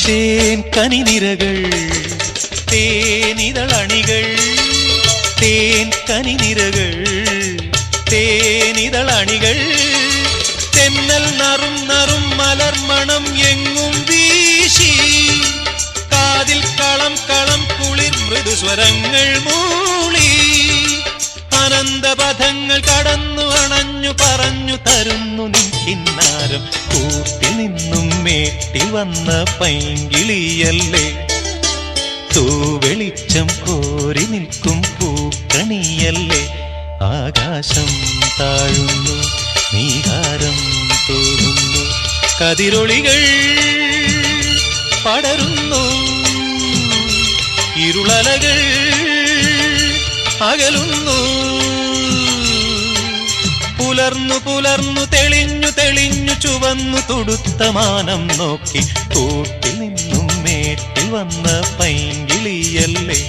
തേൻ കനിനിരകൾ തേനിതളണികൾ തേൻ കനിനിരകൾ തേനിതളണികൾ തെന്നൽ നറും നറും മലർമണം എങ്ങും വീശി കാതിൽ കളം കളം കുളിർ മൃദുസ്വരങ്ങൾ മൂളി അനന്തപഥങ്ങൾ കടന്നു അണഞ്ഞു പറഞ്ഞു തരുന്നു നിൻ കിന്നാരം കൂട്ടിൽ നിന്നും മേട്ടി വന്ന പൈങ്കിളിയല്ലേ തൂവെളിച്ചം കോരി നിൽക്കും പൂക്കണിയല്ലേ ആകാശം താഴുന്നു നീഹാരം തോന്നുന്നു കതിരൊളികൾ പടരുന്നു ഇരുളലകൾ അകലുന്നു പുലർന്നു പുലർന്നു തെളിഞ്ഞു തെളിഞ്ഞു ചുവന്നു തുടുത്ത മാനം നോക്കി കൂട്ടിൽ നിന്നും മേട്ടിൽ വന്ന പൈങ്കിളിയല്ലേ